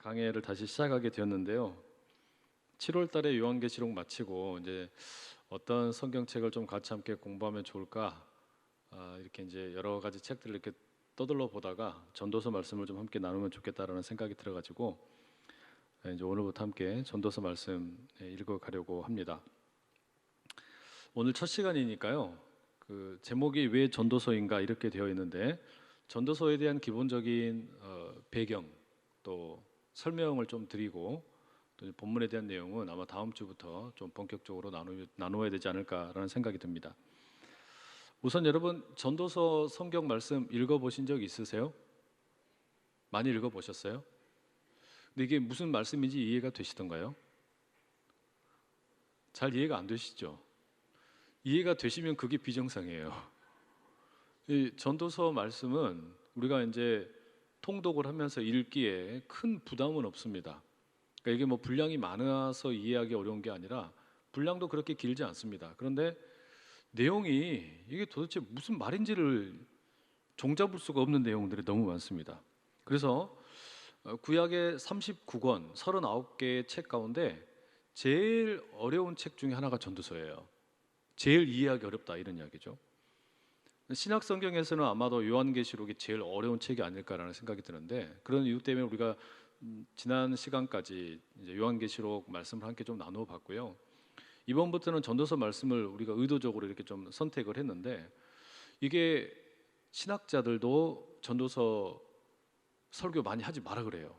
강해를 다시 시작하게 되었는데요. 7월 달에 요한계시록 마치고 이제 어떤 성경책을 좀 같이 함께 공부하면 좋을까, 이렇게 이제 여러 가지 책들을 이렇게 떠들러 보다가 전도서 말씀을 좀 함께 나누면 좋겠다라는 생각이 들어가지고 이제 오늘부터 함께 전도서 말씀 읽어가려고 합니다. 오늘 첫 시간이니까요. 그 제목이 왜 전도서인가 이렇게 되어 있는데, 전도서에 대한 기본적인 배경 또 설명을 좀 드리고, 또 본문에 대한 내용은 아마 다음 주부터 좀 본격적으로 나누어야 되지 않을까라는 생각이 듭니다. 우선 여러분, 전도서 성경 말씀 읽어보신 적 있으세요? 많이 읽어보셨어요? 근데 이게 무슨 말씀인지 이해가 되시던가요? 잘 이해가 안 되시죠? 이해가 되시면 그게 비정상이에요. 이 전도서 말씀은 우리가 이제 통독을 하면서 읽기에 큰 부담은 없습니다. 그러니까 이게 뭐 분량이 많아서 이해하기 어려운 게 아니라 분량도 그렇게 길지 않습니다. 그런데 내용이 이게 도대체 무슨 말인지를 종잡을 수가 없는 내용들이 너무 많습니다. 그래서 구약의 39권 39개의 책 가운데 제일 어려운 책 중에 하나가 전도서예요. 제일 이해하기 어렵다, 이런 이야기죠. 신약 성경에서는 아마도 요한계시록이 제일 어려운 책이 아닐까라는 생각이 드는데, 그런 이유 때문에 우리가 지난 시간까지 이제 요한계시록 말씀을 함께 좀 나누어 봤고요. 이번부터는 전도서 말씀을 우리가 의도적으로 이렇게 좀 선택을 했는데, 이게 신학자들도 전도서 설교 많이 하지 마라 그래요.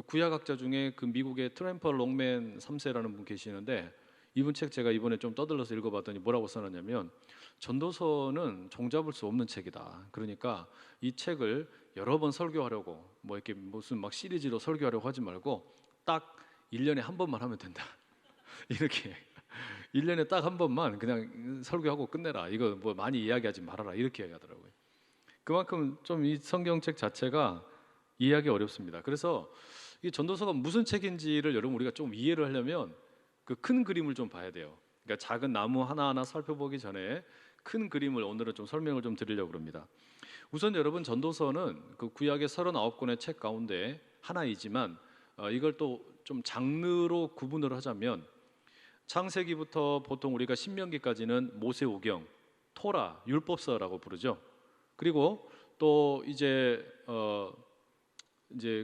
구약학자 중에 그 미국의 트램퍼 롱맨 3세라는 분 계시는데, 이분 책 제가 이번에 좀 떠들러서 읽어봤더니 뭐라고 써놨냐면, 전도서는 종잡을 수 없는 책이다. 그러니까 이 책을 여러 번 설교하려고 뭐 이렇게 무슨 막 시리즈로 설교하려고 하지 말고 딱 1년에 한 번만 하면 된다. 이렇게 1년에 딱 한 번만 그냥 설교하고 끝내라. 이거 뭐 많이 이야기하지 말아라. 이렇게 이야기하더라고요. 그만큼 좀 이 성경책 자체가 이해하기 어렵습니다. 그래서 이 전도서가 무슨 책인지를 여러분 우리가 좀 이해를 하려면 그 큰 그림을 좀 봐야 돼요. 그러니까 작은 나무 하나하나 살펴보기 전에 큰 그림을 오늘은 좀 설명을 좀 드리려고 합니다. 우선 여러분, 전도서는 그 구약의 39권의 책 가운데 하나이지만 이걸 또 좀 장르로 구분을 하자면, 창세기부터 보통 우리가 신명기까지는 모세오경, 토라, 율법서라고 부르죠. 그리고 또 이제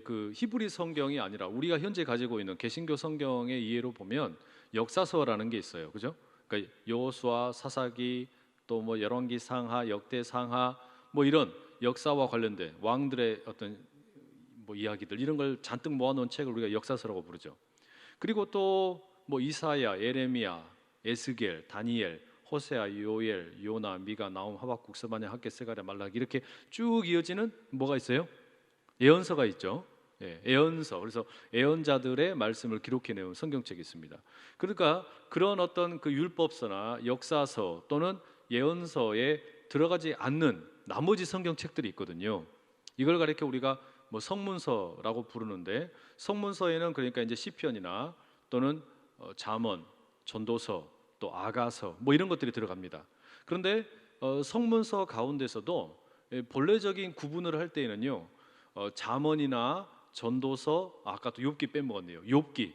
그 히브리 성경이 아니라 우리가 현재 가지고 있는 개신교 성경의 이해로 보면 역사서라는 게 있어요. 그죠? 그러니까 여호수아, 사사기, 또 뭐 열왕기 상하, 역대 상하, 뭐 이런 역사와 관련된 왕들의 어떤 뭐 이야기들, 이런 걸 잔뜩 모아놓은 책을 우리가 역사서라고 부르죠. 그리고 또 뭐 이사야, 예레미야, 에스겔, 다니엘, 호세아, 요엘, 요나, 미가, 나움, 하박국, 스바냐, 학개, 스가랴, 말라기, 이렇게 쭉 이어지는 뭐가 있어요? 예언서가 있죠. 예언서. 그래서 예언자들의 말씀을 기록해내온 성경책이 있습니다. 그러니까 그런 어떤 그 율법서나 역사서 또는 예언서에 들어가지 않는 나머지 성경책들이 있거든요. 이걸 가리켜 우리가 뭐 성문서라고 부르는데, 성문서에는 그러니까 이제 시편이나 또는 잠언, 전도서, 또 아가서 뭐 이런 것들이 들어갑니다. 그런데 성문서 가운데서도 본래적인 구분을 할 때에는요, 잠언이나 전도서, 아까 또 욥기 빼먹었네요. 욥기,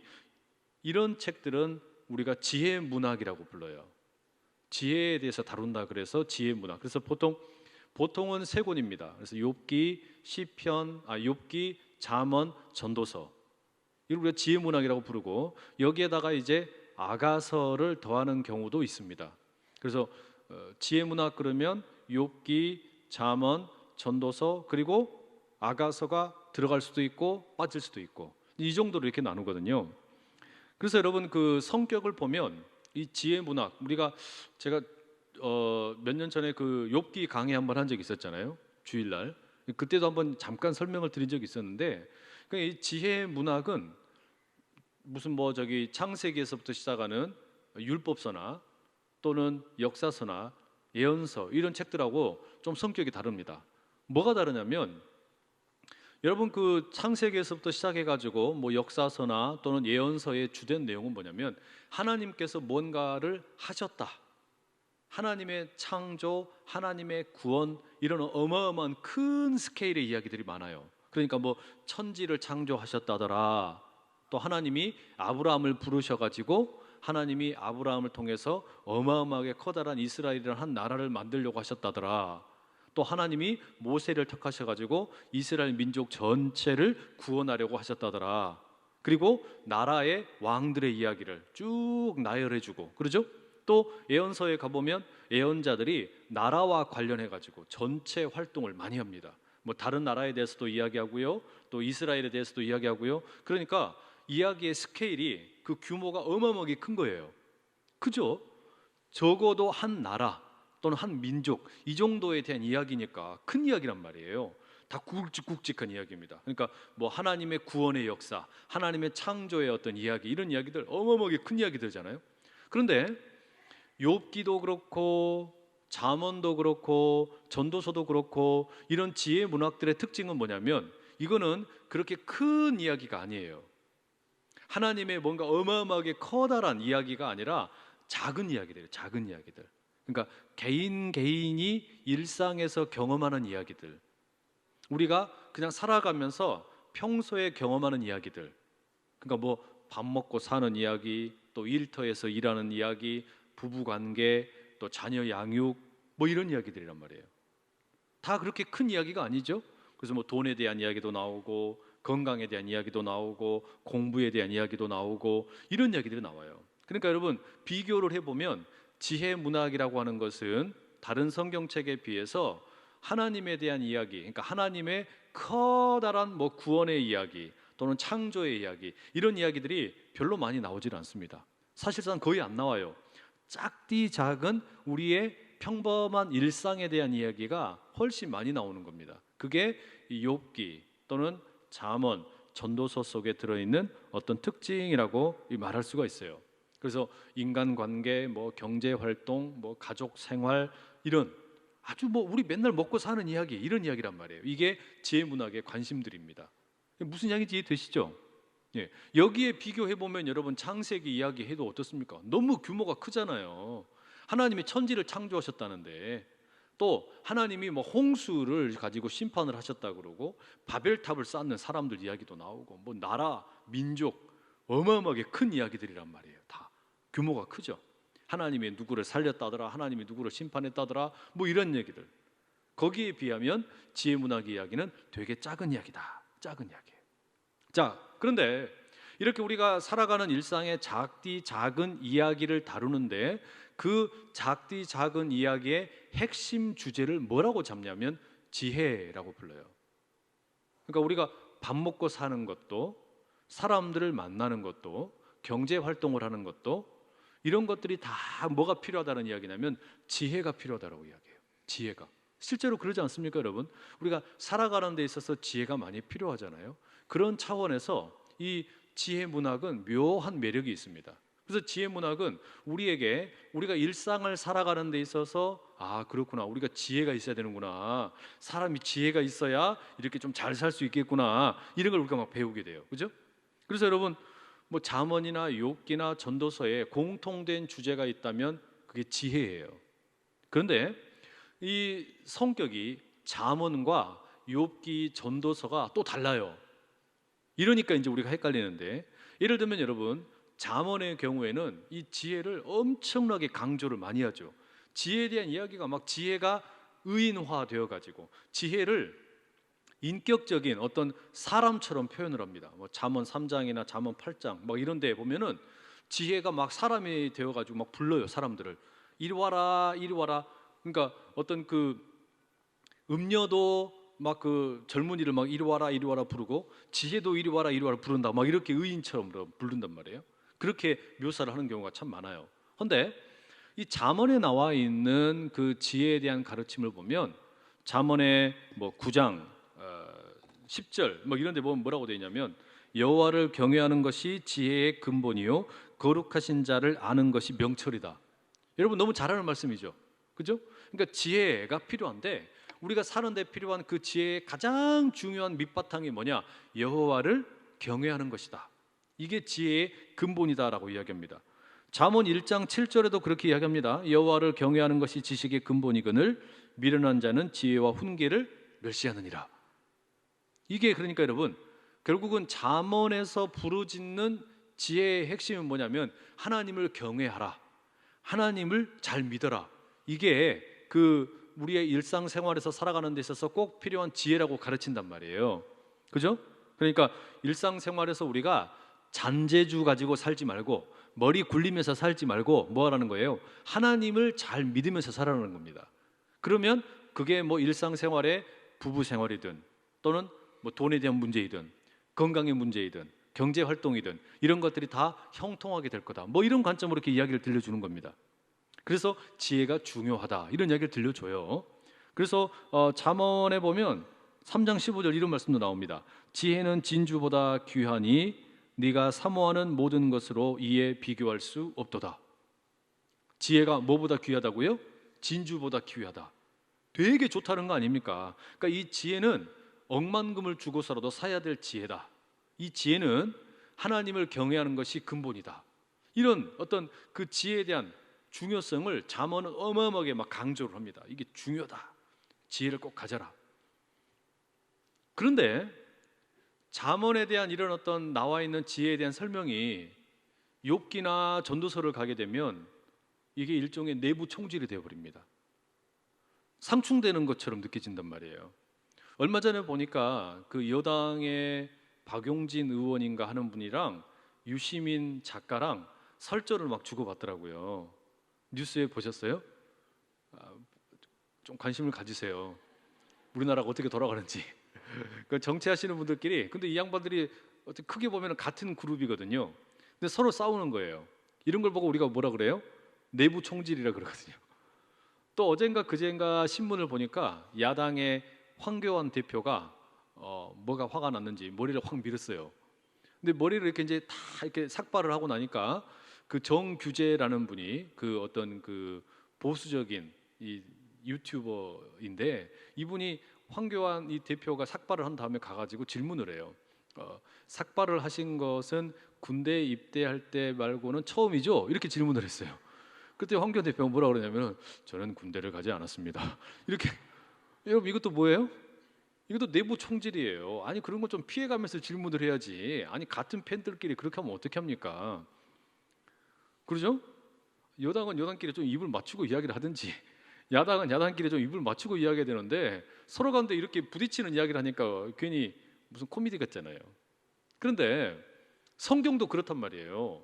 이런 책들은 우리가 지혜 문학이라고 불러요. 지혜에 대해서 다룬다 그래서 지혜 문학. 그래서 보통은 세 권입니다. 그래서 욥기, 시편, 욥기, 잠언, 전도서, 이걸 우리가 지혜 문학이라고 부르고, 여기에다가 이제 아가서를 더하는 경우도 있습니다. 그래서 지혜 문학 그러면 욥기, 잠언, 전도서, 그리고 아가서가 들어갈 수도 있고 빠질 수도 있고, 이 정도로 이렇게 나누거든요. 그래서 여러분, 그 성격을 보면 이 지혜 문학, 제가 몇 년 전에 그 욥기 강의 한번 한 적이 있었잖아요. 주일날. 그때도 한번 잠깐 설명을 드린 적이 있었는데, 이 지혜 문학은 무슨 뭐 창세기에서부터 시작하는 율법서나 또는 역사서나 예언서, 이런 책들하고 좀 성격이 다릅니다. 뭐가 다르냐면, 여러분, 그 창세기에서부터 시작해가지고 뭐 역사서나 또는 예언서의 주된 내용은 뭐냐면, 하나님께서 뭔가를 하셨다, 하나님의 창조, 하나님의 구원, 이런 어마어마한 큰 스케일의 이야기들이 많아요. 그러니까 뭐 천지를 창조하셨다더라. 또 하나님이 아브라함을 부르셔가지고 하나님이 아브라함을 통해서 어마어마하게 커다란 이스라엘이라는 한 나라를 만들려고 하셨다더라. 또 하나님이 모세를 택하셔가지고 이스라엘 민족 전체를 구원하려고 하셨다더라. 그리고 나라의 왕들의 이야기를 쭉 나열해주고, 그러죠? 또 예언서에 가보면 예언자들이 나라와 관련해가지고 전체 활동을 많이 합니다. 뭐 다른 나라에 대해서도 이야기하고요, 또 이스라엘에 대해서도 이야기하고요. 그러니까 이야기의 스케일이, 그 규모가 어마어마하게 큰 거예요. 그죠? 적어도 한 나라 또는 한 민족 이 정도에 대한 이야기니까 큰 이야기란 말이에요. 다 굵직굵직한 이야기입니다. 그러니까 뭐 하나님의 구원의 역사, 하나님의 창조의 어떤 이야기, 이런 이야기들 어마어마하게 큰 이야기들잖아요. 그런데 욥기도 그렇고 잠언도 그렇고 전도서도 그렇고 이런 지혜 문학들의 특징은 뭐냐면 이거는 그렇게 큰 이야기가 아니에요. 하나님의 뭔가 어마어마하게 커다란 이야기가 아니라 작은 이야기들이에요. 작은 이야기들. 그러니까 개인이 일상에서 경험하는 이야기들, 우리가 그냥 살아가면서 평소에 경험하는 이야기들, 그러니까 뭐 밥 먹고 사는 이야기, 또 일터에서 일하는 이야기, 부부관계, 또 자녀 양육, 뭐 이런 이야기들이란 말이에요. 다 그렇게 큰 이야기가 아니죠. 그래서 뭐 돈에 대한 이야기도 나오고 건강에 대한 이야기도 나오고 공부에 대한 이야기도 나오고 이런 이야기들이 나와요. 그러니까 여러분, 비교를 해보면 지혜 문학이라고 하는 것은 다른 성경책에 비해서 하나님에 대한 이야기, 그러니까 하나님의 커다란 뭐 구원의 이야기 또는 창조의 이야기, 이런 이야기들이 별로 많이 나오질 않습니다. 사실상 거의 안 나와요. 작디 작은 우리의 평범한 일상에 대한 이야기가 훨씬 많이 나오는 겁니다. 그게 이 욥기 또는 잠언, 전도서 속에 들어있는 어떤 특징이라고 말할 수가 있어요. 그래서 인간관계, 뭐 경제활동, 뭐 가족생활, 이런 아주 뭐 우리 맨날 먹고 사는 이야기, 이런 이야기란 말이에요. 이게 지혜문학의 관심들입니다. 무슨 이야기인지 이해되시죠? 예. 여기에 비교해보면 여러분 창세기 이야기해도 어떻습니까? 너무 규모가 크잖아요. 하나님이 천지를 창조하셨다는데, 또 하나님이 뭐 홍수를 가지고 심판을 하셨다 그러고 바벨탑을 쌓는 사람들 이야기도 나오고 뭐 나라, 민족, 어마어마하게 큰 이야기들이란 말이에요. 다 규모가 크죠. 하나님이 누구를 살렸다더라, 하나님이 누구를 심판했다더라, 뭐 이런 얘기들. 거기에 비하면 지혜문학 이야기는 되게 작은 이야기다. 작은 이야기예요. 자, 그런데 이렇게 우리가 살아가는 일상의 작디 작은 이야기를 다루는데 그 작디 작은 이야기의 핵심 주제를 뭐라고 잡냐면 지혜라고 불러요. 그러니까 우리가 밥 먹고 사는 것도, 사람들을 만나는 것도, 경제 활동을 하는 것도, 이런 것들이 다 뭐가 필요하다는 이야기냐면 지혜가 필요하다고 이야기해요. 지혜가. 실제로 그러지 않습니까, 여러분? 우리가 살아가는 데 있어서 지혜가 많이 필요하잖아요. 그런 차원에서 이 지혜 문학은 묘한 매력이 있습니다. 그래서 지혜 문학은 우리에게, 우리가 일상을 살아가는 데 있어서 아, 그렇구나, 우리가 지혜가 있어야 되는구나, 사람이 지혜가 있어야 이렇게 좀 잘 살 수 있겠구나, 이런 걸 우리가 막 배우게 돼요. 그죠? 그래서 여러분, 뭐 잠언이나 욥기나 전도서에 공통된 주제가 있다면 그게 지혜예요. 그런데 이 성격이 잠언과 욥기, 전도서가 또 달라요. 이러니까 이제 우리가 헷갈리는데, 예를 들면 여러분, 잠언의 경우에는 이 지혜를 엄청나게 강조를 많이 하죠. 지혜에 대한 이야기가 막 지혜가 의인화되어 가지고 지혜를 인격적인 어떤 사람처럼 표현을 합니다. 뭐 잠언 3장이나 잠언 8장 막 이런 데 보면은 지혜가 막 사람이 되어 가지고 막 불러요, 사람들을. 이리 와라, 이리 와라. 그러니까 어떤 그 음녀도 막 그 젊은이를 막 이리 와라, 이리 와라 부르고, 지혜도 이리 와라, 이리 와라 부른다. 막 이렇게 의인처럼 부른단 말이에요. 그렇게 묘사를 하는 경우가 참 많아요. 그런데 이 잠언에 나와 있는 그 지혜에 대한 가르침을 보면 잠언의 뭐 9장 10절 뭐 이런 데 보면 뭐라고 되어 있냐면 여호와를 경외하는 것이 지혜의 근본이요 거룩하신 자를 아는 것이 명철이다. 여러분, 너무 잘하는 말씀이죠. 그죠? 그러니까 지혜가 필요한데 우리가 사는 데 필요한 그 지혜의 가장 중요한 밑바탕이 뭐냐? 여호와를 경외하는 것이다. 이게 지혜의 근본이다라고 이야기합니다. 잠언 1장 7절에도 그렇게 이야기합니다. 여호와를 경외하는 것이 지식의 근본이거늘 미련한 자는 지혜와 훈계를 멸시하느니라. 이게 그러니까 여러분 결국은 잠언에서 부르짖는 지혜의 핵심은 뭐냐면 하나님을 경외하라, 하나님을 잘 믿어라. 이게 그 우리의 일상생활에서 살아가는 데 있어서 꼭 필요한 지혜라고 가르친단 말이에요. 그죠? 그러니까 일상생활에서 우리가 잔재주 가지고 살지 말고 머리 굴리면서 살지 말고 뭐 하라는 거예요? 하나님을 잘 믿으면서 살아라는 겁니다. 그러면 그게 뭐 일상생활의 부부 생활이든 또는 뭐 돈에 대한 문제이든 건강의 문제이든 경제 활동이든 이런 것들이 다 형통하게 될 거다. 뭐 이런 관점으로 이렇게 이야기를 들려주는 겁니다. 그래서 지혜가 중요하다 이런 이야기를 들려줘요. 그래서 잠언에 보면 3장 15절 이런 말씀도 나옵니다. 지혜는 진주보다 귀하니 네가 사모하는 모든 것으로 이에 비교할 수 없도다. 지혜가 뭐보다 귀하다고요? 진주보다 귀하다. 되게 좋다는 거 아닙니까? 그러니까 이 지혜는 억만금을 주고서라도 사야 될 지혜다. 이 지혜는 하나님을 경외하는 것이 근본이다. 이런 어떤 그 지혜에 대한 중요성을 잠언은 어마어마하게 막 강조를 합니다. 이게 중요하다. 지혜를 꼭 가져라. 그런데 잠언에 대한 이런 어떤 나와 있는 지혜에 대한 설명이 욥기나 전도서를 가게 되면 이게 일종의 내부 총질이 되어버립니다. 상충되는 것처럼 느껴진단 말이에요. 얼마 전에 보니까 그 여당의 박용진 의원인가 하는 분이랑 유시민 작가랑 설전을 막 주고받더라고요. 뉴스에 보셨어요? 좀 관심을 가지세요. 우리나라가 어떻게 돌아가는지. 그 정치하시는 분들끼리. 근데 이 양반들이 크게 보면 같은 그룹이거든요. 근데 서로 싸우는 거예요. 이런 걸 보고 우리가 뭐라 그래요? 내부 총질이라 그러거든요. 또 어젠가 그젠가 신문을 보니까 야당의 황교안 대표가 뭐가 화가 났는지 머리를 확 밀었어요. 근데 머리를 이렇게 이제 다 이렇게 삭발을 하고 나니까 그 정규재라는 분이 그 어떤 그 보수적인 이 유튜버인데 이분이 황교안 이 대표가 삭발을 한 다음에 가가지고 질문을 해요. 삭발을 하신 것은 군대 입대할 때 말고는 처음이죠? 이렇게 질문을 했어요. 그때 황교안 대표가 뭐라 그러냐면 저는 군대를 가지 않았습니다. 이렇게. 여러분 이것도 뭐예요? 이것도 내부 총질이에요. 아니 그런 거 좀 피해가면서 질문을 해야지. 아니 같은 팬들끼리 그렇게 하면 어떻게 합니까? 그러죠? 여당은 여당끼리 좀 입을 맞추고 이야기를 하든지 야당은 야당끼리 좀 입을 맞추고 이야기해야 되는데 서로 가운데 이렇게 부딪히는 이야기를 하니까 괜히 무슨 코미디 같잖아요. 그런데 성경도 그렇단 말이에요.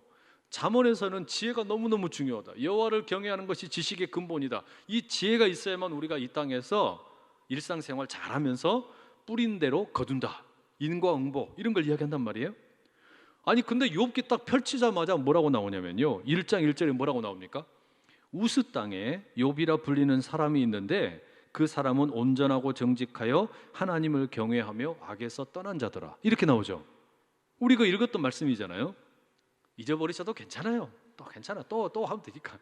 잠언에서는 지혜가 너무너무 중요하다. 여호와를 경외하는 것이 지식의 근본이다. 이 지혜가 있어야만 우리가 이 땅에서 일상생활 잘하면서 뿌린 대로 거둔다. 인과응보 이런 걸 이야기한단 말이에요. 아니 근데 욥기 딱 펼치자마자 뭐라고 나오냐면요. 1장 1절에 뭐라고 나옵니까? 우스 땅에 욥이라 불리는 사람이 있는데 그 사람은 온전하고 정직하여 하나님을 경외하며 악에서 떠난 자더라. 이렇게 나오죠. 우리가 읽었던 말씀이잖아요. 잊어버리셔도 괜찮아요. 또 괜찮아. 또 하면 되니까.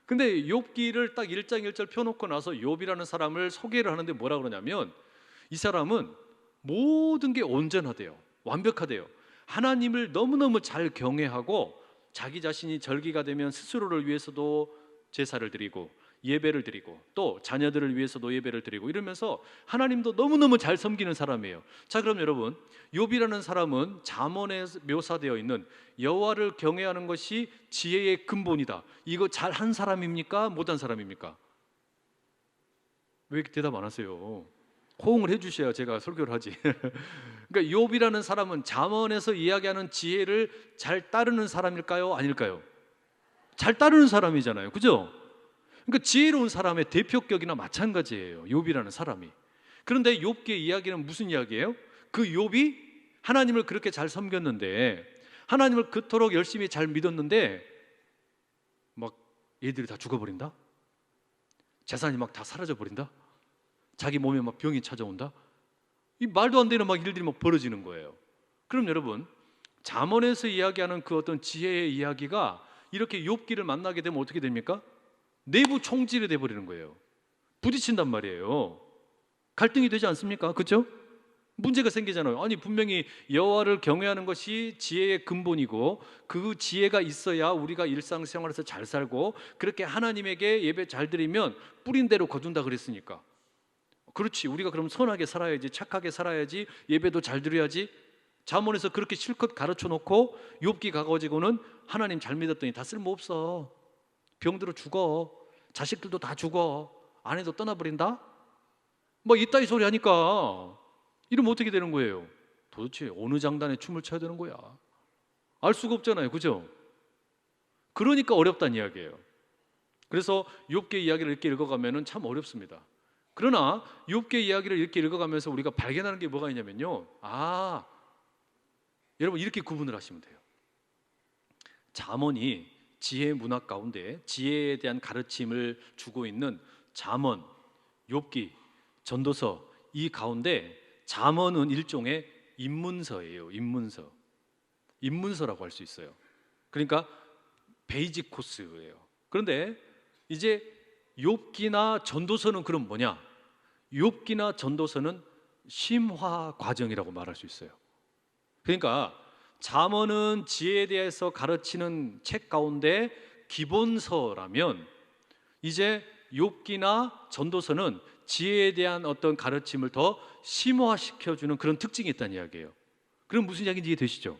근데 욥기를 딱 1장 1절 펴놓고 나서 욥이라는 사람을 소개를 하는데 뭐라 그러냐면 이 사람은 모든 게 온전하대요. 완벽하대요. 하나님을 너무너무 잘 경외하고 자기 자신이 절기가 되면 스스로를 위해서도 제사를 드리고 예배를 드리고 또 자녀들을 위해서도 예배를 드리고 이러면서 하나님도 너무너무 잘 섬기는 사람이에요. 자, 그럼 여러분 욥이라는 사람은 잠언에 묘사되어 있는 여호와를 경외하는 것이 지혜의 근본이다. 이거 잘한 사람입니까? 못한 사람입니까? 왜 이렇게 대답 안 하세요? 호응을 해주셔야 제가 설교를 하지. 그러니까 욥이라는 사람은 잠언에서 이야기하는 지혜를 잘 따르는 사람일까요? 아닐까요? 잘 따르는 사람이잖아요. 그죠? 그러니까 지혜로운 사람의 대표격이나 마찬가지예요. 욥이라는 사람이. 그런데 욥기의 이야기는 무슨 이야기예요? 그 욥이 하나님을 그렇게 잘 섬겼는데 하나님을 그토록 열심히 잘 믿었는데 막 얘들이 다 죽어버린다? 재산이 막 다 사라져버린다? 자기 몸에 막 병이 찾아온다? 이 말도 안 되는 막 일들이 막 벌어지는 거예요. 그럼 여러분 잠언에서 이야기하는 그 어떤 지혜의 이야기가 이렇게 욥기를 만나게 되면 어떻게 됩니까? 내부 총질이 돼버리는 거예요. 부딪힌단 말이에요. 갈등이 되지 않습니까? 그렇죠? 문제가 생기잖아요. 아니 분명히 여호와를 경외하는 것이 지혜의 근본이고 그 지혜가 있어야 우리가 일상생활에서 잘 살고 그렇게 하나님에게 예배 잘 드리면 뿌린 대로 거둔다 그랬으니까 그렇지, 우리가 그럼 선하게 살아야지, 착하게 살아야지, 예배도 잘 드려야지. 잠언에서 그렇게 실컷 가르쳐 놓고 욥기 가가지고는 하나님 잘 믿었더니 다 쓸모없어. 병들어 죽어. 자식들도 다 죽어. 아내도 떠나버린다. 뭐 이따위 소리 하니까 이러면 어떻게 되는 거예요? 도대체 어느 장단에 춤을 춰야 되는 거야? 알 수가 없잖아요, 그죠? 그러니까 어렵다는 이야기예요. 그래서 욥기 이야기를 이렇게 읽어가면은 참 어렵습니다. 그러나 욥기 이야기를 이렇게 읽어가면서 우리가 발견하는 게 뭐가 있냐면요, 여러분 이렇게 구분을 하시면 돼요. 잠언이 지혜 문학 가운데 지혜에 대한 가르침을 주고 있는 잠언, 욥기, 전도서, 이 가운데 잠언은 일종의 입문서예요. 입문서라고 할 수 있어요. 그러니까 베이직 코스예요. 그런데 이제 욥기나 전도서는 그럼 뭐냐? 욥기나 전도서는 심화 과정이라고 말할 수 있어요. 그러니까 잠언은 지혜에 대해서 가르치는 책 가운데 기본서라면, 이제 욥기나 전도서는 지혜에 대한 어떤 가르침을 더 심화시켜주는 그런 특징이 있다는 이야기예요. 그럼 무슨 이야기인지 이해되시죠?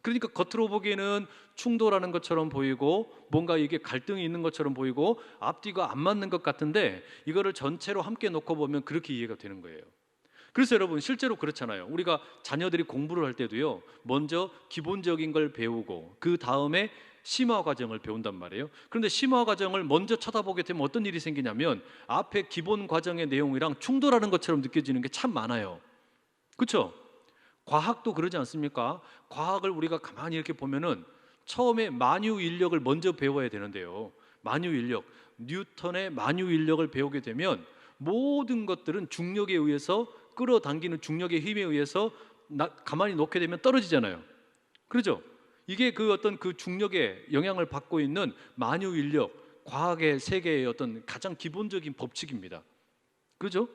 그러니까 겉으로 보기에는 충돌하는 것처럼 보이고 뭔가 이게 갈등이 있는 것처럼 보이고 앞뒤가 안 맞는 것 같은데, 이거를 전체로 함께 놓고 보면 그렇게 이해가 되는 거예요. 그래서 여러분 실제로 그렇잖아요. 우리가 자녀들이 공부를 할 때도요, 먼저 기본적인 걸 배우고 그 다음에 심화 과정을 배운단 말이에요. 그런데 심화 과정을 먼저 쳐다보게 되면 어떤 일이 생기냐면 앞에 기본 과정의 내용이랑 충돌하는 것처럼 느껴지는 게 참 많아요. 그렇죠? 과학도 그러지 않습니까? 과학을 우리가 가만히 이렇게 보면은 처음에 만유인력을 먼저 배워야 되는데요, 만유인력, 뉴턴의 만유인력을 배우게 되면 모든 것들은 중력에 의해서, 끌어당기는 중력의 힘에 의해서 가만히 놓게 되면 떨어지잖아요. 그렇죠? 이게 그 어떤 그 중력의 영향을 받고 있는 만유인력, 과학의 세계의 어떤 가장 기본적인 법칙입니다. 그렇죠?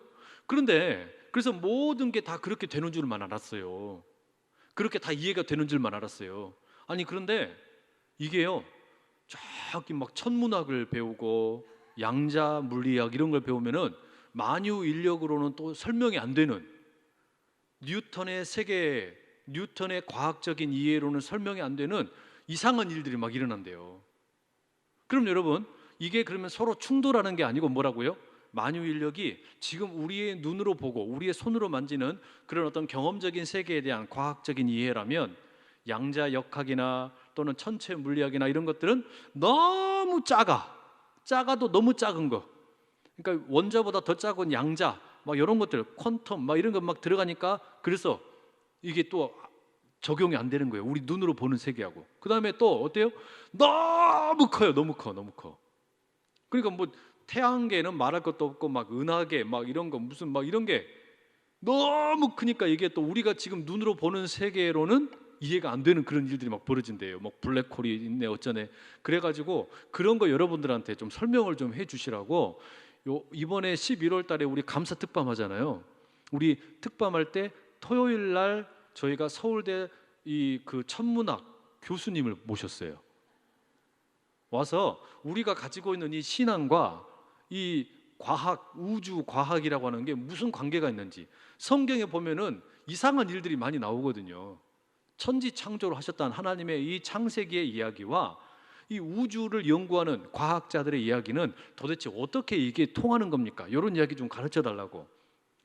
그런데 그래서 모든 게 다 그렇게 되는 줄만 알았어요. 그렇게 다 이해가 되는 줄만 알았어요. 아니 그런데 이게요, 저기 막 천문학을 배우고 양자 물리학 이런 걸 배우면은 만유인력으로는 또 설명이 안 되는, 뉴턴의 세계, 뉴턴의 과학적인 이해로는 설명이 안 되는 이상한 일들이 막 일어난대요. 그럼 여러분, 이게 그러면 서로 충돌하는 게 아니고 뭐라고요? 만유인력이 지금 우리의 눈으로 보고 우리의 손으로 만지는 그런 어떤 경험적인 세계에 대한 과학적인 이해라면, 양자역학이나 또는 천체 물리학이나 이런 것들은 너무 작아도 너무 작은 거, 그러니까 원자보다 더 작은 양자 막 이런 것들, 퀀텀 막 이런 것 막 들어가니까, 그래서 이게 또 적용이 안 되는 거예요, 우리 눈으로 보는 세계하고. 그 다음에 또 어때요? 너무 커요. 너무 커. 그러니까 뭐 태양계는 말할 것도 없고 막 은하계 막 이런 거 무슨 막 이런 게 너무 크니까 이게 또 우리가 지금 눈으로 보는 세계로는 이해가 안 되는 그런 일들이 막 벌어진대요. 막 블랙홀이 있네 어쩌네. 그래가지고 그런 거 여러분들한테 좀 설명을 좀 해주시라고, 이번에 11월 달에 우리 감사 특밤 하잖아요. 우리 특밤할 때 토요일 날 저희가 서울대 이 그 천문학 교수님을 모셨어요. 와서 우리가 가지고 있는 이 신앙과 이 과학, 우주 과학이라고 하는 게 무슨 관계가 있는지, 성경에 보면은 이상한 일들이 많이 나오거든요. 천지 창조를 하셨다는 하나님의 이 창세기의 이야기와 이 우주를 연구하는 과학자들의 이야기는 도대체 어떻게 이게 통하는 겁니까? 이런 이야기 좀 가르쳐 달라고.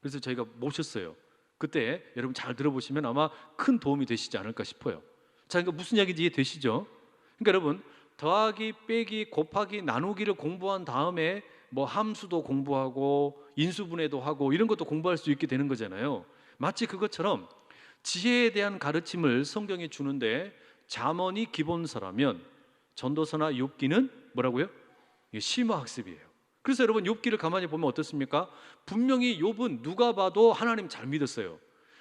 그래서 저희가 모셨어요. 그때 여러분 잘 들어보시면 아마 큰 도움이 되시지 않을까 싶어요. 자, 그러니까 무슨 이야기인지 이해되시죠? 그러니까 여러분, 더하기, 빼기, 곱하기, 나누기를 공부한 다음에 뭐 함수도 공부하고 인수분해도 하고 이런 것도 공부할 수 있게 되는 거잖아요. 마치 그것처럼 지혜에 대한 가르침을 성경이 주는데, 잠언이 기본서라면 전도서나 욥기는 뭐라고요? 이게 심화학습이에요. 그래서 여러분 욥기를 가만히 보면 어떻습니까? 분명히 욥은 누가 봐도 하나님 잘 믿었어요.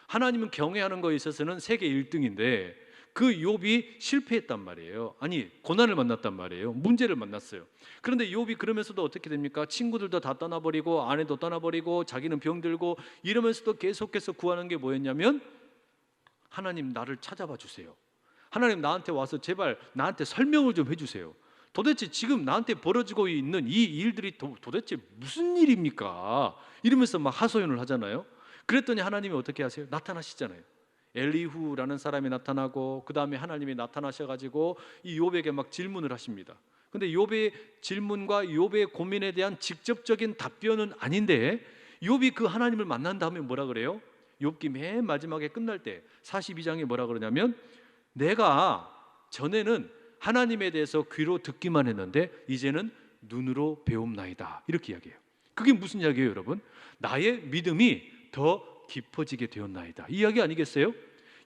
하나님은 경외하는 거에 있어서는 세계 1등인데 그 욥이 실패했단 말이에요. 아니 고난을 만났단 말이에요. 문제를 만났어요. 그런데 욥이 그러면서도 어떻게 됩니까? 친구들도 다 떠나버리고 아내도 떠나버리고 자기는 병들고 이러면서도 계속해서 구하는 게 뭐였냐면, 하나님 나를 찾아봐 주세요. 하나님 나한테 와서 제발 나한테 설명을 좀 해주세요. 도대체 지금 나한테 벌어지고 있는 이 일들이 도대체 무슨 일입니까? 이러면서 막 하소연을 하잖아요. 그랬더니 하나님이 어떻게 하세요? 나타나시잖아요. 엘리후라는 사람이 나타나고 그 다음에 하나님이 나타나셔가지고 이 욥에게 막 질문을 하십니다. 근데 욥의 질문과 욥의 고민에 대한 직접적인 답변은 아닌데 욥이 그 하나님을 만난 다음에 뭐라 그래요? 욥기 맨 마지막에 끝날 때 42장에 뭐라 그러냐면 내가 전에는 하나님에 대해서 귀로 듣기만 했는데 이제는 눈으로 배움나이다, 이렇게 이야기해요. 그게 무슨 이야기예요, 여러분? 나의 믿음이 더 깊어지게 되었나이다, 이 이야기 아니겠어요?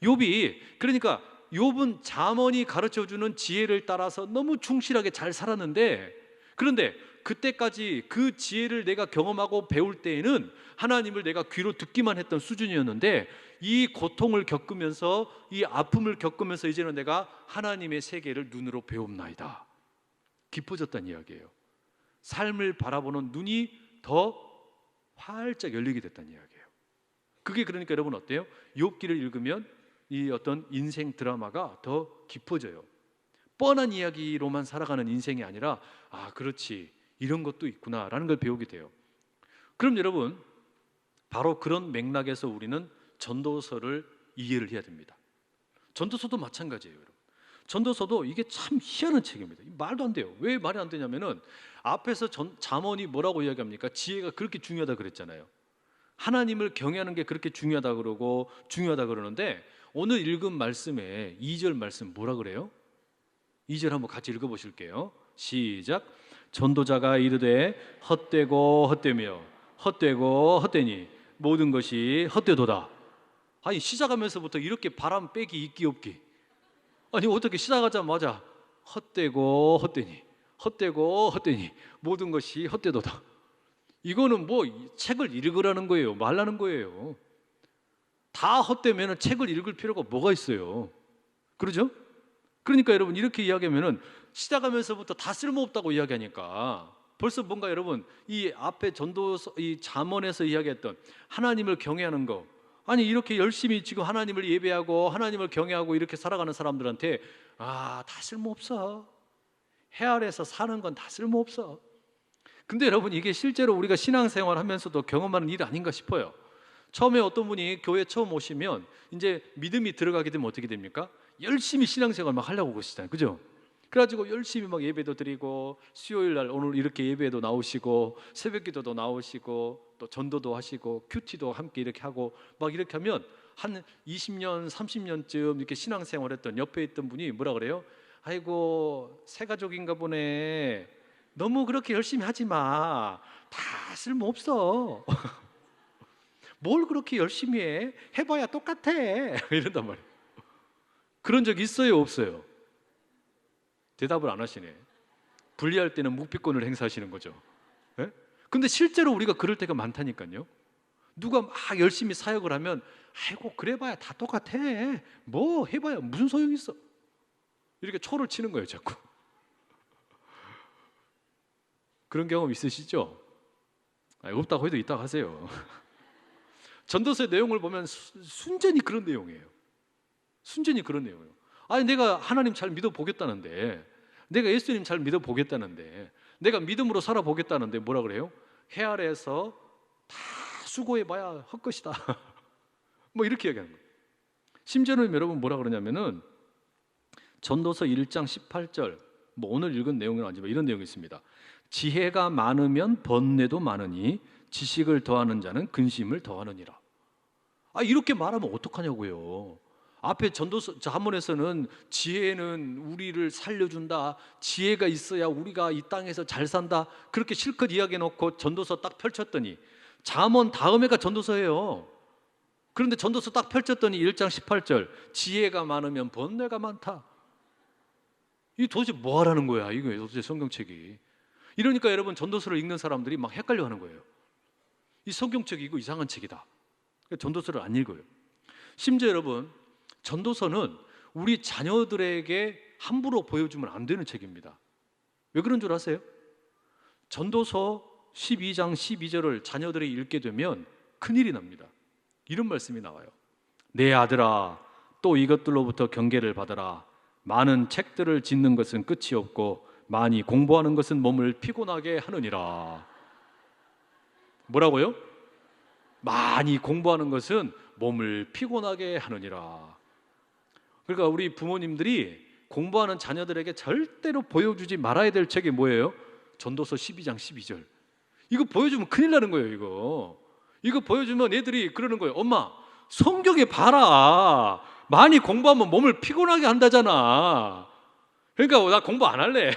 욥이, 그러니까 욥은 잠언이 가르쳐주는 지혜를 따라서 너무 충실하게 잘 살았는데, 그런데 그때까지 그 지혜를 내가 경험하고 배울 때에는 하나님을 내가 귀로 듣기만 했던 수준이었는데 이 고통을 겪으면서, 이 아픔을 겪으면서 이제는 내가 하나님의 세계를 눈으로 배움나이다, 깊어졌다는 이야기예요. 삶을 바라보는 눈이 더 활짝 열리게 됐다는 이야기예요. 그게 그러니까 여러분 어때요? 욥기를 읽으면 이 어떤 인생 드라마가 더 깊어져요. 뻔한 이야기로만 살아가는 인생이 아니라 아, 그렇지, 이런 것도 있구나라는 걸 배우게 돼요. 그럼 여러분, 바로 그런 맥락에서 우리는 전도서를 이해를 해야 됩니다. 전도서도 마찬가지예요, 여러분. 전도서도 이게 참 희한한 책입니다. 말도 안 돼요. 왜 말이 안 되냐면은 앞에서 잠언이 뭐라고 이야기합니까? 지혜가 그렇게 중요하다 그랬잖아요. 하나님을 경외하는 게 그렇게 중요하다 그러고 중요하다 그러는데 오늘 읽은 말씀에 2절 말씀 뭐라 그래요? 2절 한번 같이 읽어보실게요. 시작. 전도자가 이르되 헛되고 헛되며 헛되고 헛되니 모든 것이 헛되도다. 아니, 시작하면서부터 이렇게 바람 빼기 있기 없기, 아니 어떻게 시작하자마자 헛되고 헛되니 헛되고 헛되니 모든 것이 헛되도다. 이거는 뭐 책을 읽으라는 거예요, 말라는 거예요? 다 헛되면 책을 읽을 필요가 뭐가 있어요? 그러죠? 그러니까 여러분, 이렇게 이야기하면은 시작하면서부터 다 쓸모없다고 이야기하니까 벌써 뭔가 여러분, 이 앞에 전도서, 이 잠언에서 이야기했던 하나님을 경외하는 거, 아니 이렇게 열심히 지금 하나님을 예배하고 하나님을 경외하고 이렇게 살아가는 사람들한테 아, 다 쓸모없어. 해 아래서 사는 건 다 쓸모없어. 근데 여러분, 이게 실제로 우리가 신앙생활 하면서도 경험하는 일 아닌가 싶어요. 처음에 어떤 분이 교회 처음 오시면 이제 믿음이 들어가게 되면 어떻게 됩니까? 열심히 신앙생활 막 하려고 그러시잖아요, 그죠? 그래가지고 열심히 막 예배도 드리고 수요일 날 오늘 이렇게 예배도 나오시고 새벽기도도 나오시고 또 전도도 하시고 큐티도 함께 이렇게 하고 막 이렇게 하면 한 20년 30년쯤 이렇게 신앙생활했던 옆에 있던 분이 뭐라 그래요? 아이고, 새 가족인가 보네, 너무 그렇게 열심히 하지 마, 다 쓸모없어. 뭘 그렇게 열심히 해? 해봐야 똑같아. 이런단 말이에요. 그런 적 있어요, 없어요? 대답을 안 하시네. 분리할 때는 묵비권을 행사하시는 거죠. 네? 근데 실제로 우리가 그럴 때가 많다니까요. 누가 막 열심히 사역을 하면 아이고, 그래봐야 다 똑같아, 뭐 해봐야 무슨 소용이 있어, 이렇게 초를 치는 거예요, 자꾸. 그런 경험 있으시죠? 없다고 해도 있다고 하세요. 전도서의 내용을 보면 순전히 그런 내용이에요. 순전히 그런 내용이에요. 아니, 내가 하나님 잘 믿어보겠다는데, 내가 예수님 잘 믿어보겠다는데, 내가 믿음으로 살아보겠다는데 뭐라 그래요? 해 아래에서 다 수고해봐야 헛것이다. 뭐 이렇게 얘기하는 거예요. 심지어는 여러분 뭐라 그러냐면은 전도서 1장 18절, 뭐 오늘 읽은 내용은 아니지만 이런 내용이 있습니다. 지혜가 많으면 번뇌도 많으니 지식을 더하는 자는 근심을 더하느니라. 아, 이렇게 말하면 어떡하냐고요. 앞에 전도서 잠언에서는 지혜는 우리를 살려준다, 지혜가 있어야 우리가 이 땅에서 잘 산다, 그렇게 실컷 이야기해놓고 전도서 딱 펼쳤더니, 잠언 다음에가 전도서예요. 그런데 전도서 딱 펼쳤더니 1장 18절 지혜가 많으면 번뇌가 많다. 이게 도대체 뭐 하라는 거야, 이거 도대체 성경책이. 이러니까 여러분, 전도서를 읽는 사람들이 막 헷갈려 하는 거예요. 이 성경책이 이거 이상한 책이다. 전도서를 안 읽어요. 심지어 여러분, 전도서는 우리 자녀들에게 함부로 보여주면 안 되는 책입니다. 왜 그런 줄 아세요? 전도서 12장 12절을 자녀들이 읽게 되면 큰일이 납니다. 이런 말씀이 나와요. 내 아들아, 또 이것들로부터 경계를 받으라. 많은 책들을 짓는 것은 끝이 없고 많이 공부하는 것은 몸을 피곤하게 하느니라. 뭐라고요? 많이 공부하는 것은 몸을 피곤하게 하느니라. 그러니까 우리 부모님들이 공부하는 자녀들에게 절대로 보여주지 말아야 될 책이 뭐예요? 전도서 12장 12절. 이거 보여주면 큰일 나는 거예요. 이거 보여주면 애들이 그러는 거예요. 엄마, 성경에 봐라. 많이 공부하면 몸을 피곤하게 한다잖아. 그러니까 나 공부 안 할래.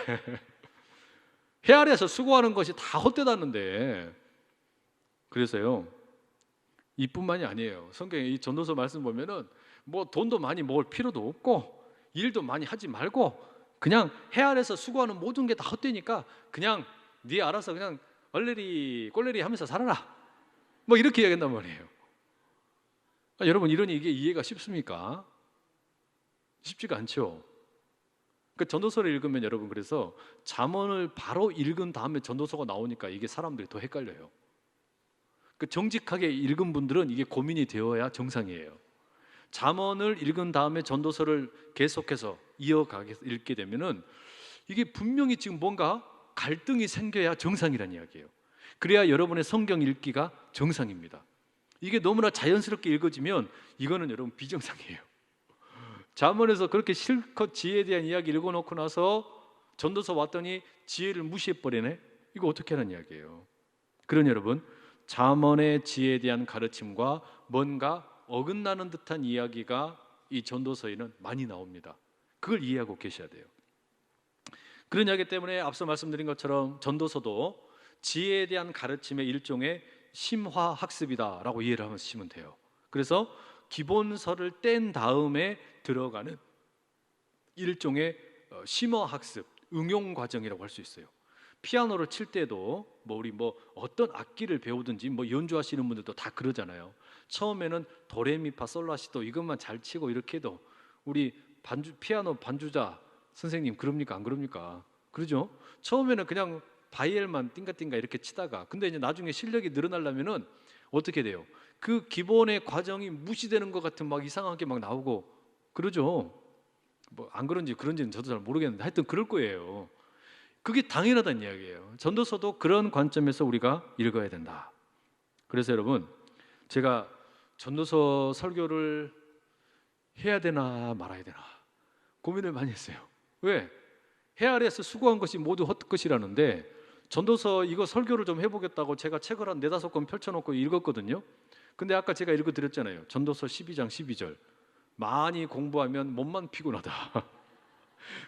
해 아래에서 수고하는 것이 다 헛되다는데. 그래서요, 이뿐만이 아니에요. 성경에 이 전도서 말씀 보면은 뭐 돈도 많이 모을 필요도 없고 일도 많이 하지 말고 그냥 해 아래에서 수고하는 모든 게 다 헛되니까 그냥 네 알아서 그냥 얼레리 꼴레리 하면서 살아라. 뭐 이렇게 이야기한단 말이에요. 여러분, 이게 이해가 쉽습니까? 쉽지가 않죠. 그 전도서를 읽으면 여러분, 그래서 잠언을 바로 읽은 다음에 전도서가 나오니까 이게 사람들이 더 헷갈려요. 그 정직하게 읽은 분들은 이게 고민이 되어야 정상이에요. 잠언을 읽은 다음에 전도서를 계속해서 이어가게 읽게 되면은 이게 분명히 지금 뭔가 갈등이 생겨야 정상이라는 이야기예요. 그래야 여러분의 성경 읽기가 정상입니다. 이게 너무나 자연스럽게 읽어지면 이거는 여러분 비정상이에요. 잠언에서 그렇게 실컷 지혜에 대한 이야기 읽어놓고 나서 전도서 왔더니 지혜를 무시해버리네? 이거 어떻게 하는 이야기예요? 그러니 여러분, 잠언의 지혜에 대한 가르침과 뭔가 어긋나는 듯한 이야기가 이 전도서에는 많이 나옵니다. 그걸 이해하고 계셔야 돼요. 그런 이야기 때문에 앞서 말씀드린 것처럼 전도서도 지혜에 대한 가르침의 일종의 심화학습이다라고 이해를 하시면 돼요. 그래서 기본서를 뗀 다음에 들어가는 일종의 심화학습, 응용과정이라고 할 수 있어요. 피아노를 칠 때도 우리 어떤 악기를 배우든지 연주하시는 분들도 다 그러잖아요. 처음에는 도레미파솔라시도 이것만 잘 치고 이렇게 해도 우리 피아노 반주자 선생님 그럽니까 안 그럽니까? 그러죠? 처음에는 그냥 바이엘만 띵가띵가 이렇게 치다가 근데 이제 나중에 실력이 늘어나려면은 어떻게 돼요? 그 기본의 과정이 무시되는 것 같은 이상하게 나오고 그러죠? 안 그런지는 저도 잘 모르겠는데 하여튼 그럴 거예요. 그게 당연하다는 이야기예요. 전도서도 그런 관점에서 우리가 읽어야 된다. 그래서 여러분, 제가 전도서 설교를 해야 되나 말아야 되나 고민을 많이 했어요. 왜? 해 아래에서 수고한 것이 모두 헛것이라는데 전도서 이거 설교를 좀 해보겠다고 제가 책을 한 4-5권 펼쳐놓고 읽었거든요. 근데 아까 제가 읽어드렸잖아요. 전도서 12장 12절. 많이 공부하면 몸만 피곤하다.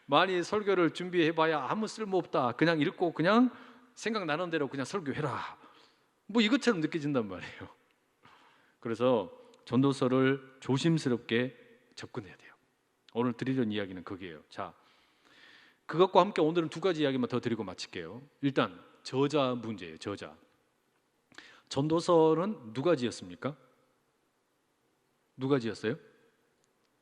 많이 설교를 준비해봐야 아무 쓸모없다. 그냥 읽고 그냥 생각나는 대로 그냥 설교해라. 이것처럼 느껴진단 말이에요. 그래서 전도서를 조심스럽게 접근해야 돼요. 오늘 드리려는 이야기는 그게요. 자, 그것과 함께 오늘은 2가지 이야기만 더 드리고 마칠게요. 일단 저자 문제예요. 저자. 전도서는 누가 지었습니까? 누가 지었어요?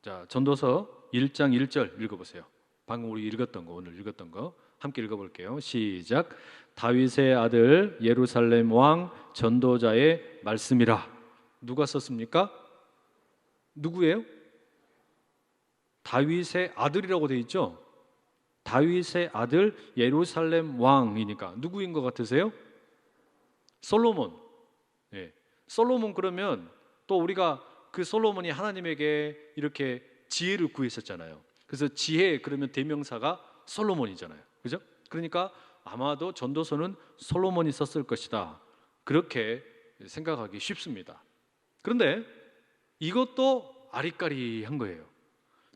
자, 전도서 1장 1절 읽어보세요. 방금 우리 오늘 읽었던 거 함께 읽어볼게요. 시작. 다윗의 아들 예루살렘 왕 전도자의 말씀이라. 누가 썼습니까? 누구예요? 다윗의 아들이라고 돼 있죠. 다윗의 아들 예루살렘 왕이니까 누구인 것 같으세요? 솔로몬. 예. 솔로몬 그러면 또 우리가 그 솔로몬이 하나님에게 이렇게 지혜를 구했었잖아요. 그래서 지혜 그러면 대명사가 솔로몬이잖아요. 그죠? 그러니까 아마도 전도서는 솔로몬이 썼을 것이다. 그렇게 생각하기 쉽습니다. 그런데 이것도 아리까리한 거예요.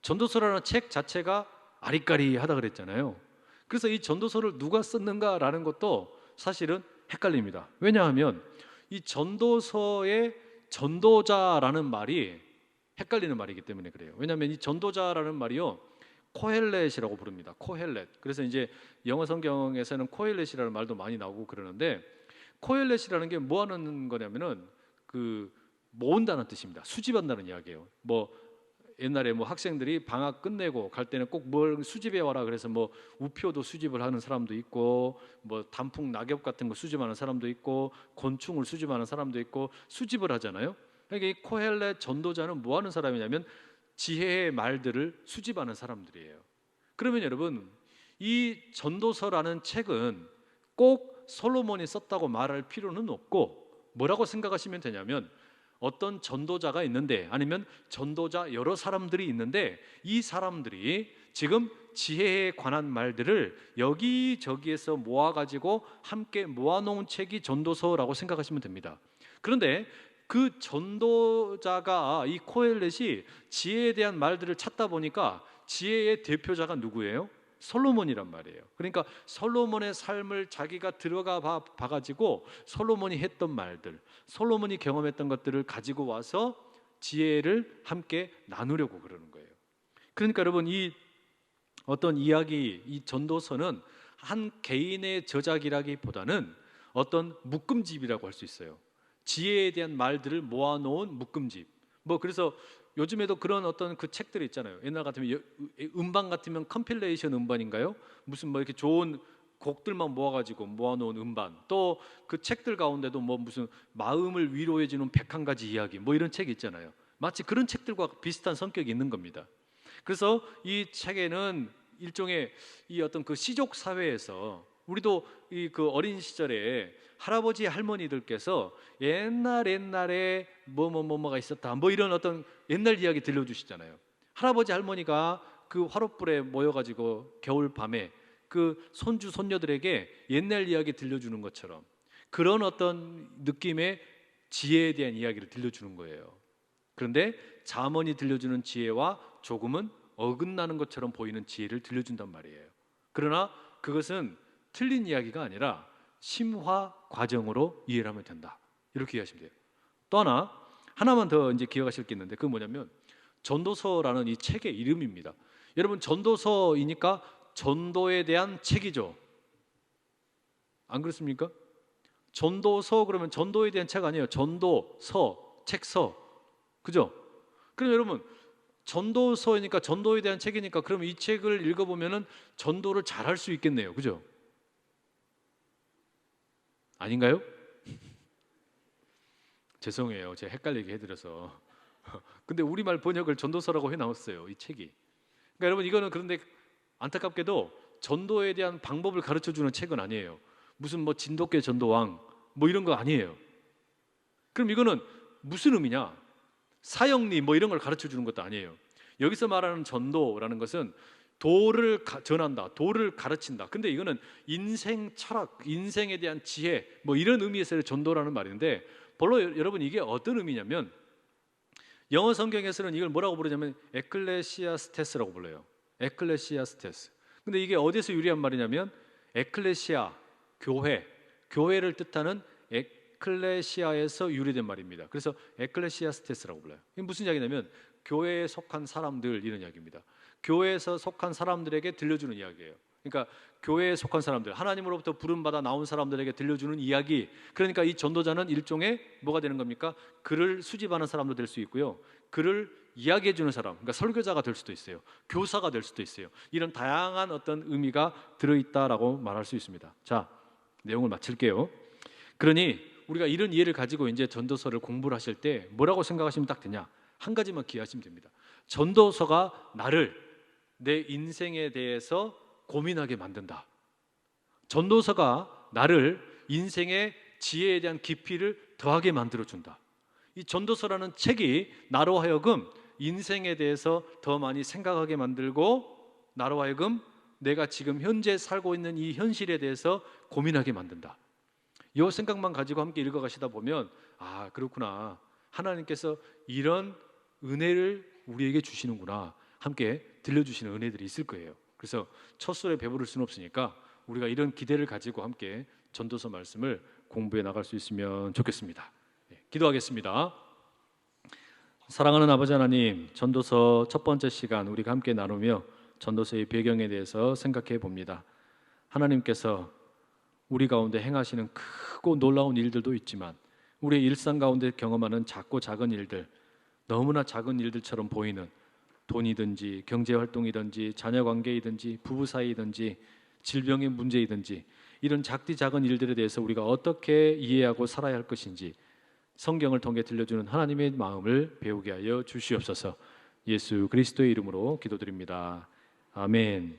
전도서라는 책 자체가 아리까리하다 그랬잖아요. 그래서 이 전도서를 누가 썼는가라는 것도 사실은 헷갈립니다. 왜냐하면 이 전도서의 전도자라는 말이 헷갈리는 말이기 때문에 그래요. 왜냐하면 이 전도자라는 말이요 코헬렛이라고 부릅니다. 코헬렛. 그래서 이제 영어 성경에서는 코헬렛이라는 말도 많이 나오고 그러는데 코헬렛이라는 게 뭐 하는 거냐면은 모은다는 뜻입니다. 수집한다는 이야기예요. 옛날에 학생들이 방학 끝내고 갈 때는 꼭 뭘 수집해 와라 그래서 우표도 수집을 하는 사람도 있고 단풍 낙엽 같은 거 수집하는 사람도 있고 곤충을 수집하는 사람도 있고 수집을 하잖아요. 그러니까 이 코헬렛 전도자는 뭐 하는 사람이냐면 지혜의 말들을 수집하는 사람들이에요. 그러면 여러분 이 전도서라는 책은 꼭 솔로몬이 썼다고 말할 필요는 없고, 뭐라고 생각하시면 되냐면, 어떤 전도자가 있는데, 아니면 전도자 여러 사람들이 있는데, 이 사람들이 지금 지혜에 관한 말들을 여기저기에서 모아가지고 함께 모아놓은 책이 전도서라고 생각하시면 됩니다. 그런데 그 전도자가, 이 코엘렛이 지혜에 대한 말들을 찾다 보니까 지혜의 대표자가 누구예요? 솔로몬이란 말이에요. 그러니까 솔로몬의 삶을 자기가 들어가 봐가지고 솔로몬이 했던 말들, 솔로몬이 경험했던 것들을 가지고 와서 지혜를 함께 나누려고 그러는 거예요. 그러니까 여러분, 이 어떤 이야기, 이 전도서는 한 개인의 저작이라기보다는 어떤 묶음집이라고 할 수 있어요. 지혜에 대한 말들을 모아놓은 묶음집. 그래서 요즘에도 그런 어떤 그 책들이 있잖아요. 옛날 같으면 음반 같으면 컴필레이션 음반인가요? 무슨 이렇게 좋은 곡들만 모아가지고 모아놓은 음반. 또 그 책들 가운데도 무슨 마음을 위로해주는 101가지 이야기 이런 책이 있잖아요. 마치 그런 책들과 비슷한 성격이 있는 겁니다. 그래서 이 책에는 일종의 이 어떤 그 시족 사회에서, 우리도 이 그 어린 시절에 할아버지 할머니들께서 옛날에 뭐가 있었다, 이런 어떤 옛날 이야기 들려주시잖아요. 할아버지 할머니가 그 화롯불에 모여가지고 겨울 밤에 그 손주 손녀들에게 옛날 이야기 들려주는 것처럼, 그런 어떤 느낌의 지혜에 대한 이야기를 들려주는 거예요. 그런데 잠언이 들려주는 지혜와 조금은 어긋나는 것처럼 보이는 지혜를 들려준단 말이에요. 그러나 그것은 틀린 이야기가 아니라 심화 과정으로 이해를 하면 된다, 이렇게 이해하시면 돼요. 또 하나만 더 이제 기억하실 게 있는데, 그건 뭐냐면 전도서라는 이 책의 이름입니다. 여러분, 전도서이니까 전도에 대한 책이죠. 안 그렇습니까? 전도서 그러면 전도에 대한 책 아니에요. 전도서, 책서, 그죠? 그럼 여러분, 전도서이니까 전도에 대한 책이니까, 그럼 이 책을 읽어보면은 전도를 잘할 수 있겠네요, 그죠? 아닌가요? 죄송해요, 제가 헷갈리게 해드려서. 근데 우리말 번역을 전도서라고 해놨어요, 이 책이. 그러니까 여러분, 이거는 그런데 안타깝게도 전도에 대한 방법을 가르쳐주는 책은 아니에요. 무슨 진돗개 전도왕 이런 거 아니에요. 그럼 이거는 무슨 의미냐? 사형리 이런 걸 가르쳐주는 것도 아니에요. 여기서 말하는 전도라는 것은 도를 전한다, 도를 가르친다. 근데 이거는 인생 철학, 인생에 대한 지혜 이런 의미에서의 전도라는 말인데, 별로 여러분 이게 어떤 의미냐면, 영어 성경에서는 이걸 뭐라고 부르냐면 에클레시아스테스라고 불러요. 에클레시아스테스. 근데 이게 어디서 유래한 말이냐면, 에클레시아, 교회를 뜻하는 에클레시아에서 유래된 말입니다. 그래서 에클레시아스테스라고 불러요. 이게 무슨 이야기냐면 교회에 속한 사람들, 이런 이야기입니다. 교회에서 속한 사람들에게 들려주는 이야기예요. 그러니까 교회에 속한 사람들, 하나님으로부터 부름받아 나온 사람들에게 들려주는 이야기. 그러니까 이 전도자는 일종의 뭐가 되는 겁니까? 글을 수집하는 사람도 될 수 있고요, 글을 이야기해 주는 사람, 그러니까 설교자가 될 수도 있어요, 교사가 될 수도 있어요. 이런 다양한 어떤 의미가 들어있다라고 말할 수 있습니다. 자, 내용을 마칠게요. 그러니 우리가 이런 이해를 가지고 이제 전도서를 공부를 하실 때 뭐라고 생각하시면 딱 되냐? 한 가지만 기억하시면 됩니다. 전도서가 나를, 내 인생에 대해서 고민하게 만든다. 전도서가 나를 인생의 지혜에 대한 깊이를 더하게 만들어준다. 이 전도서라는 책이 나로 하여금 인생에 대해서 더 많이 생각하게 만들고, 나로 하여금 내가 지금 현재 살고 있는 이 현실에 대해서 고민하게 만든다. 이 생각만 가지고 함께 읽어가시다 보면, 아, 그렇구나, 하나님께서 이런 은혜를 우리에게 주시는구나, 함께 들려주시는 은혜들이 있을 거예요. 그래서 첫 술에 배부를 수는 없으니까 우리가 이런 기대를 가지고 함께 전도서 말씀을 공부해 나갈 수 있으면 좋겠습니다. 기도하겠습니다. 사랑하는 아버지 하나님, 전도서 첫 번째 시간 우리가 함께 나누며 전도서의 배경에 대해서 생각해 봅니다. 하나님께서 우리 가운데 행하시는 크고 놀라운 일들도 있지만, 우리의 일상 가운데 경험하는 작고 작은 일들, 너무나 작은 일들처럼 보이는 돈이든지 경제활동이든지 자녀관계이든지 부부 사이이든지 질병의 문제이든지, 이런 작디 작은 일들에 대해서 우리가 어떻게 이해하고 살아야 할 것인지 성경을 통해 들려주는 하나님의 마음을 배우게 하여 주시옵소서. 예수 그리스도의 이름으로 기도드립니다. 아멘.